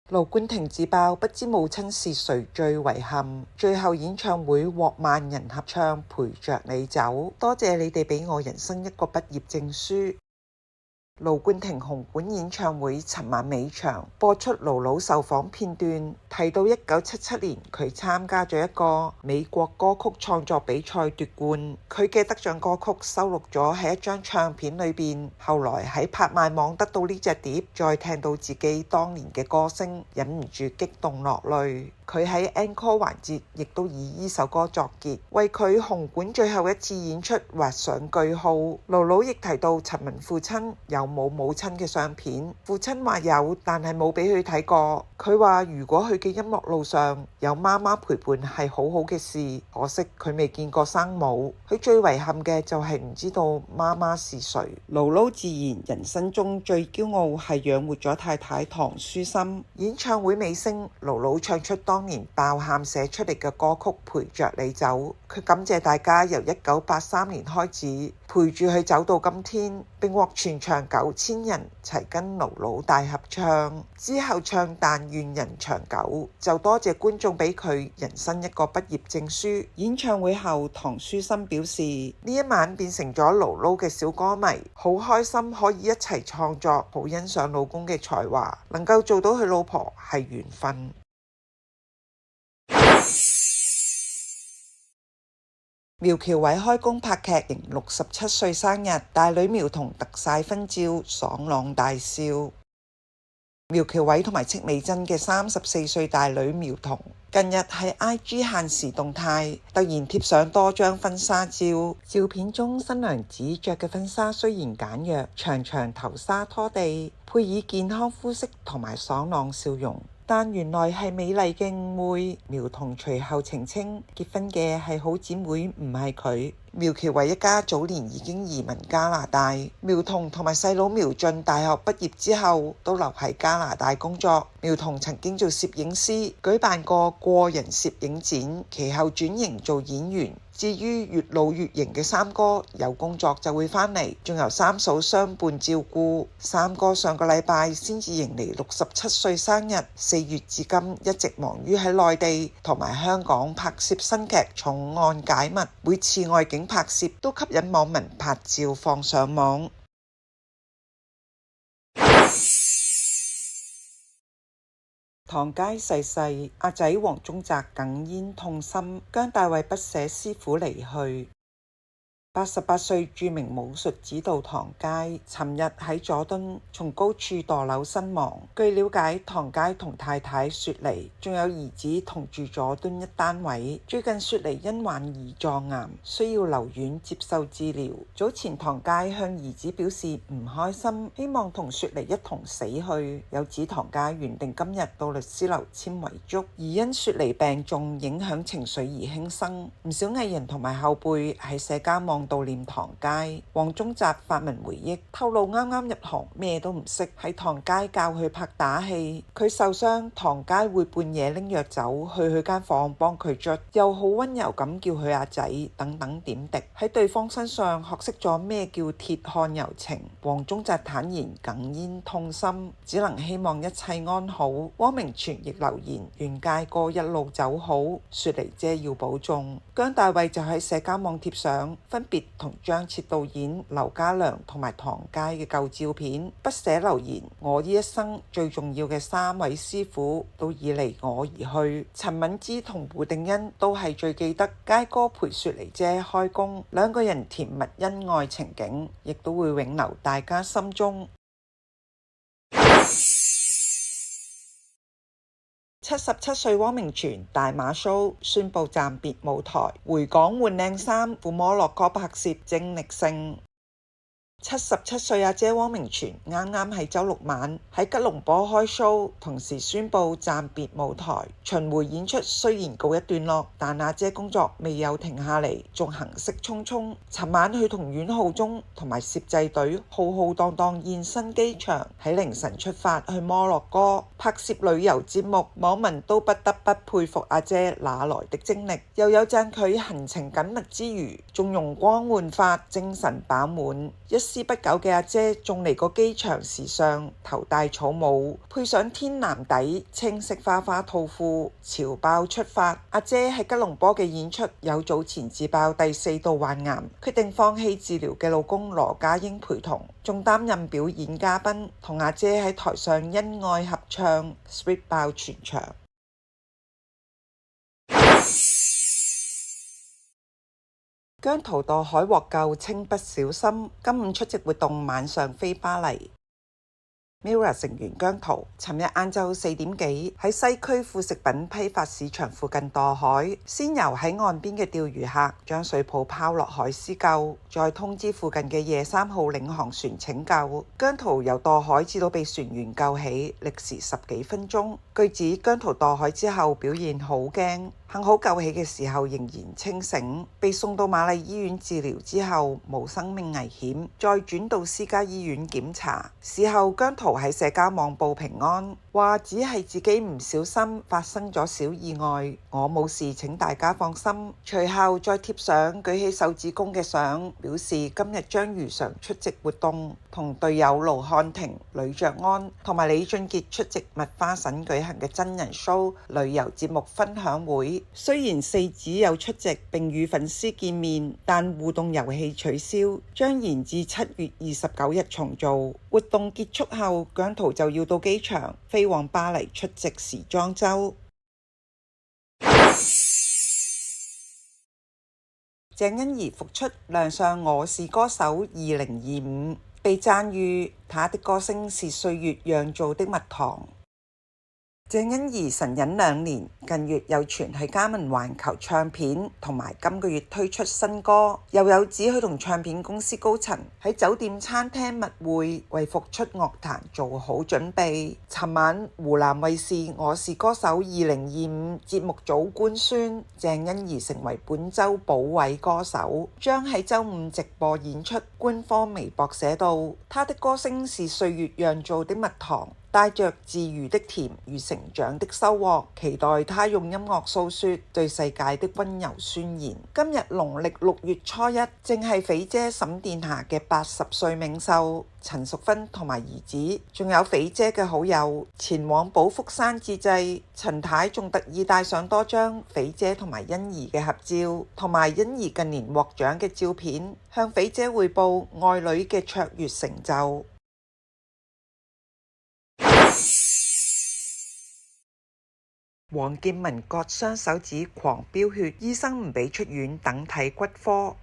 盧冠廷自爆不知母親是誰最遺憾，最後演唱會獲萬人合唱陪着你走，多謝你哋俾我人生一個畢業證書。盧冠廷紅館演唱會尋晚尾場播出盧盧受訪片段，提到1977年佢參加咗一個美國歌曲創作比賽奪冠，佢嘅得獎歌曲收錄咗喺一張唱片裏邊，後來喺拍賣網得到呢隻碟，再聽到自己當年嘅歌聲，忍唔住激動落淚。佢喺 Encore 環節亦都以呢首歌作結，為佢紅館最後一次演出畫上句號。盧盧亦提到陳文父親有冇母親嘅相片，父親話有，但係冇俾佢睇過。佢話如果佢嘅音樂路上有媽媽陪伴係好好嘅事，可惜佢未見過生母。佢最遺憾嘅就係唔知道媽媽是誰。盧盧自言人生中最驕傲係養活咗太太唐書琛。演唱會尾聲，盧盧唱出當年爆喊寫出嚟嘅歌曲陪着你走，佢感謝大家由1983年開始陪住佢走到今天，並獲全場9000人齊跟盧盧大合唱。之後唱但願人長久，就多謝觀眾俾佢人生一個畢業證書。演唱會後，唐書琛表示呢一晚變成咗盧盧嘅小歌迷，好開心可以一齊創作，好欣賞老公嘅才華，能夠做到佢老婆係緣分。苗僑偉開工拍劇迎67歲生日，大女苗彤特晒婚照，爽朗大笑。苗僑偉同埋戚美珍嘅34歲大女苗彤近日喺 IG 限時動態突然貼上多張婚紗照，照片中新娘子着嘅婚紗雖然簡約，長長頭紗拖地，配以健康膚色同埋爽朗笑容，但原來係美麗嘅誤會。苗彤隨後澄清，結婚嘅係好姊妹，唔係佢。苗僑偉一家早年已經移民加拿大，苗彤同埋細佬苗俊大學畢業之後都留喺加拿大工作。苗彤曾經做攝影師，舉辦過個人攝影展，其後轉型做演員。至於越老越型嘅三哥，有工作就會返嚟，仲由三嫂相伴照顧。三哥上個禮拜先至迎嚟67歲生日，4月至今一直忙於喺內地同埋香港拍攝新劇《重案解密》，每次外景拍攝都吸引網民拍照放上網。唐佳逝世，阿仔黃宗澤哽咽痛心，姜大衛不捨師父離去。88歲著名武術指導唐佳，尋日喺佐敦從高處墮樓身亡。據了解，唐佳同太太雪梨仲有兒子同住佐敦一單位。最近雪梨因患胰臟癌需要留院接受治療。早前唐佳向兒子表示唔開心，希望同雪梨一同死去。有指唐佳原定今日到律師樓簽遺囑，而因雪梨病重影響情緒而輕生。唔少藝人同埋後輩喺社交網悼念唐佳。黃宗澤發文回憶，透露啱啱入行咩都唔識，係唐佳教佢拍打戲。佢受傷，唐佳會半夜拎藥走去佢間房幫佢捽，又好溫柔咁叫佢阿仔等等點滴，喺對方身上學識咗咩叫鐵漢柔情。黃宗澤坦言哽咽痛心，只能希望一切安好。汪明荃亦留言願佳哥一路走好，雪梨姐要保重。姜大衛就喺社交網貼上分別同張徹導演、劉家良同埋唐佳嘅舊照片，不捨留言：我呢一生最重要嘅3位師傅都已離我而去。陳敏之同胡定欣都係最記得佳哥陪雪梨姐開工，兩個人甜蜜恩愛情景，亦都會永留大家心中。77歲汪明荃大馬 show 宣布暫別舞台，回港換靚衫，赴摩洛哥拍攝精力勝。77歲阿姐汪明荃啱啱喺周六晚喺吉隆坡開 show， 同時宣布暫別舞台。巡迴演出雖然告一段落，但阿姐工作未有停下嚟，仲行色匆匆。尋晚佢同阮浩中同埋攝製隊浩浩蕩蕩現身機場，喺凌晨出發去摩洛哥拍攝旅遊節目。網民都不得不佩服阿姐哪來的精力，又有讚佢行程緊密之餘仲容光煥發，精神飽滿。一師不久嘅阿姐仲嚟過機場時尚頭戴草帽，配上天藍底青色花花套褲，潮爆出發。阿姐喺吉隆坡嘅演出有早前自爆第4度患癌，決定放棄治療嘅老公羅家英陪同，仲擔任表演嘉賓，同阿姐喺台上恩愛合唱 ，sweet 爆全場。姜濤墮海獲救，稱不小心。今午出席活動，晚上飛巴黎。MIRROR 成員姜濤，尋日晏晝4點幾喺西區副食品批發市場附近墮海，先由喺岸邊嘅釣魚客將水泡拋落海施救，再通知附近嘅夜3號領航船拯救。姜濤由墮海至到被船員救起，歷時10幾分鐘。據指姜濤墮海之後表現好驚，幸好救起嘅時候仍然清醒，被送到瑪麗醫院治療之後冇生命危險，再轉到私家醫院檢查。事後姜濤喺社交網報平安，話只係自己唔小心發生咗小意外，我冇事，請大家放心。隨後再貼上舉起手指公嘅相，表示今日將如常出席活動，同隊友盧瀚霆、呂爵安同埋李俊傑出席麥花臣舉行嘅真人 show 旅遊節目分享會。雖然四子有出席並與粉絲見面，但互動遊戲取消，將延至7月29日重做。活動結束後，姜濤就要到機場飛往巴黎出席時裝週。鄭欣宜復出亮相《我是歌手2025》，被讚譽她的歌聲是歲月釀造的蜜糖。鄭欣宜神隱2年，近月有傳係加盟環球唱片，同埋今個月推出新歌，又有指佢同唱片公司高層喺酒店餐廳密會，為復出樂壇做好準備。尋晚湖南衛視《我是歌手2025》節目組官宣，鄭欣宜成為本周保位歌手，將喺周五直播演出。官方微博寫道：她的歌聲是歲月釀造的蜜糖，帶着治癒的甜與成長的收穫，期待他用音樂訴說對世界的溫柔宣言。今日農曆6月初1，正係肥姐沈殿霞嘅80歲冥壽。陳淑芬同埋兒子，仲有肥姐嘅好友前往寶福山之際，陳太仲特意帶上多張肥姐同埋欣宜嘅合照，同埋欣宜近年獲獎嘅照片，向肥姐匯報愛女嘅卓越成就。黃建文割傷手指狂飆血，醫生唔俾出院等睇骨科。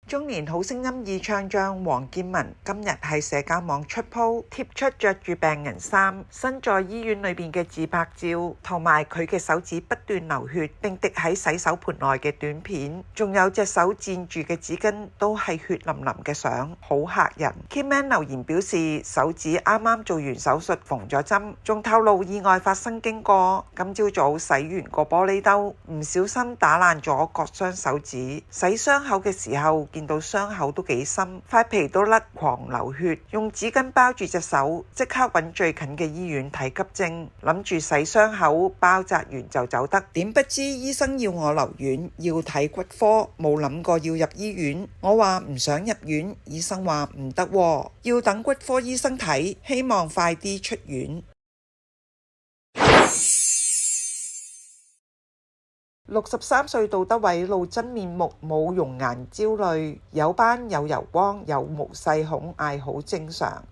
中年好聲音二唱將黃建文今日喺社交網出 po 貼出着住病人衫身在醫院裏邊嘅自拍照，同埋佢嘅手指不斷流血並滴喺洗手盆內嘅短片，仲有隻手佔住嘅紙巾都係血淋淋嘅相，好嚇人。Kitman 留言表示手指啱啱做完手術縫咗針，仲透露意外發生經過。今朝早洗完個玻璃兜，唔小心打爛咗割傷手指，洗傷口嘅時候見到傷口都幾深，塊皮都甩，狂流血，用紙巾包住隻手，即刻揾最近嘅醫院睇急症，諗住洗傷口包紮完就走得，點不知醫生要我留院，要睇骨科，冇諗過要入醫院。我話唔想入院，醫生話唔得，要等骨科醫生睇，希望快啲出院。63歲杜德偉露真面目，冇容顏焦慮，有斑有油光有毛細孔，嗌好正常。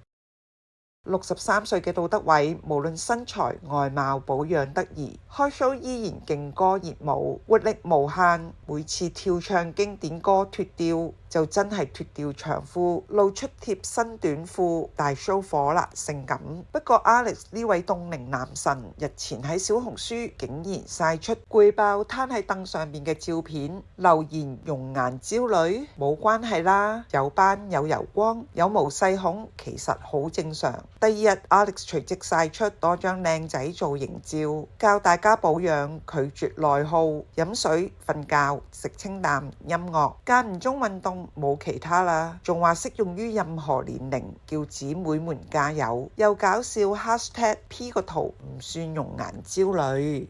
63歲嘅杜德偉，無論身材外貌保養得宜，開 show 依然勁歌熱舞，活力無限。每次跳唱經典歌脫掉，就真係脫掉長褲，露出貼身短褲，大 show 火辣性感。不過 Alex 呢位凍齡男神日前喺小紅書竟然曬出攰爆攤喺凳上面嘅照片，留言容顏焦慮，冇關係啦，有斑有油光有毛細孔，其實好正常。第二日 Alex 隨即曬出多張靚仔造型照，教大家保養，拒絕內耗，飲水、瞓覺、食清淡、音樂，間唔中運動，冇其他啦。仲話適用於任何年齡，叫姊妹們加油。又搞笑 #P 個圖唔算容顏焦慮。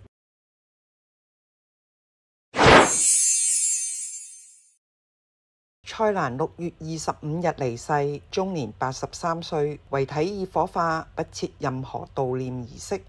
蔡瀾6月25日離世，終年83歲，遺體已火化，不設任何悼念儀式。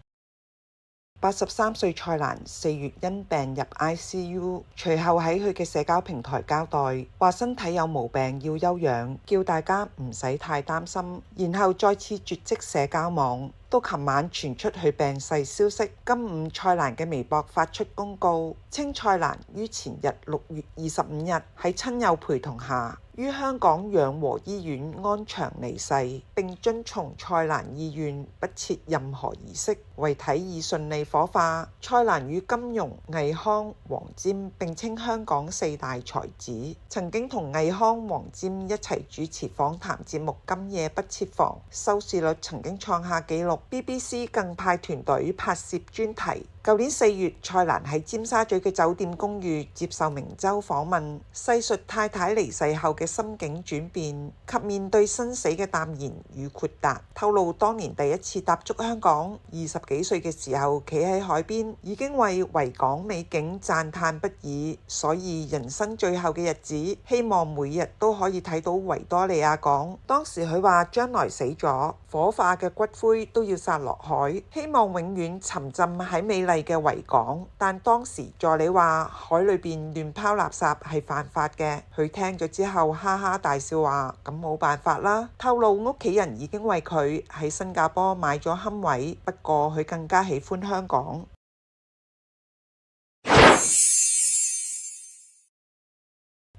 83歲蔡瀾4月因病入 ICU， 隨後喺佢嘅社交平台交代，話身體有毛病要休養，叫大家唔使太擔心，然後再次絕跡社交網。到琴晚傳出佢病逝消息，今午蔡瀾嘅微博發出公告，稱蔡瀾於前日6月25日喺親友陪同下，於香港養和醫院安詳離世，並遵從蔡瀾意願，不設任何儀式，遺體已順利火化。蔡瀾與金庸、倪匡、黃霑並稱香港4大才子，曾經同倪匡、黃霑一齊主持訪談節目《今夜不設防》，收視率曾經創下紀錄。BBC 更派團隊拍攝專題。舊年4月，蔡瀾喺尖沙咀嘅酒店公寓接受明周訪問，細述太太離世後嘅心境轉變及面對生死嘅淡然與豁達，透露當年第一次踏足香港，20幾歲嘅時候企喺海邊，已經為維港美景讚嘆不已，所以人生最後嘅日子，希望每日都可以睇到維多利亞港。當時佢話將來死咗，火化嘅骨灰都要撒落海，希望永遠沉浸喺美麗嘅維港。但當時助理話海裏邊亂拋垃圾係犯法嘅，佢聽咗之後哈哈大笑話，咁冇辦法啦。透露屋企人已經為佢喺新加坡買咗龕位，不過佢更加喜歡香港。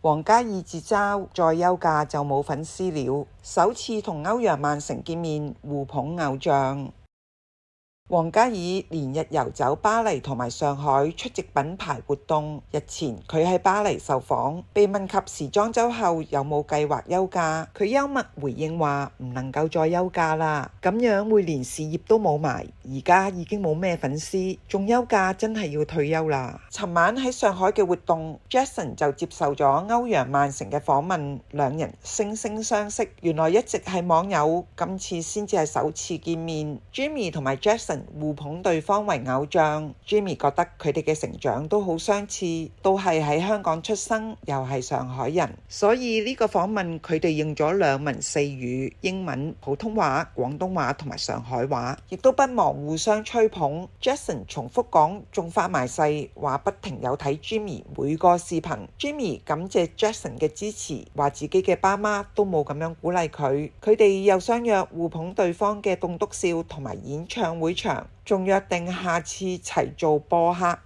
王嘉爾自嘲再休假就冇粉絲了，首次同歐陽曼成見面，互捧偶像。王嘉爾連日遊走巴黎同埋上海出席品牌活動。日前佢喺巴黎受訪，被問及時裝週後有冇計劃休假，佢幽默回應話唔能夠再休假啦，咁樣會連事業都冇埋，而家已經冇咩粉絲，仲休假真係要退休啦。尋晚喺上海嘅活動， Jackson 就接受咗歐陽曼成嘅訪問，兩人惺惺相惜，原來一直係網友，今次先至係首次見面。 Jimmy 同埋 Jackson互捧對方為偶像。 Jimmy 覺得佢哋嘅成長都好相似，都係喺香港出生，又係上海人，所以呢個訪問佢哋用咗兩文四語，英文、普通話、廣東話同埋上海話，亦都不忘互相吹捧。 Jackson 重複講仲發埋誓，話不停有睇 Jimmy 每個視頻。 Jimmy 感謝 Jackson 嘅支持，話自己嘅爸媽都冇咁樣鼓勵佢。佢哋又相約互捧對方嘅棟篤笑同埋演唱會場，仲約定下次齊做播客。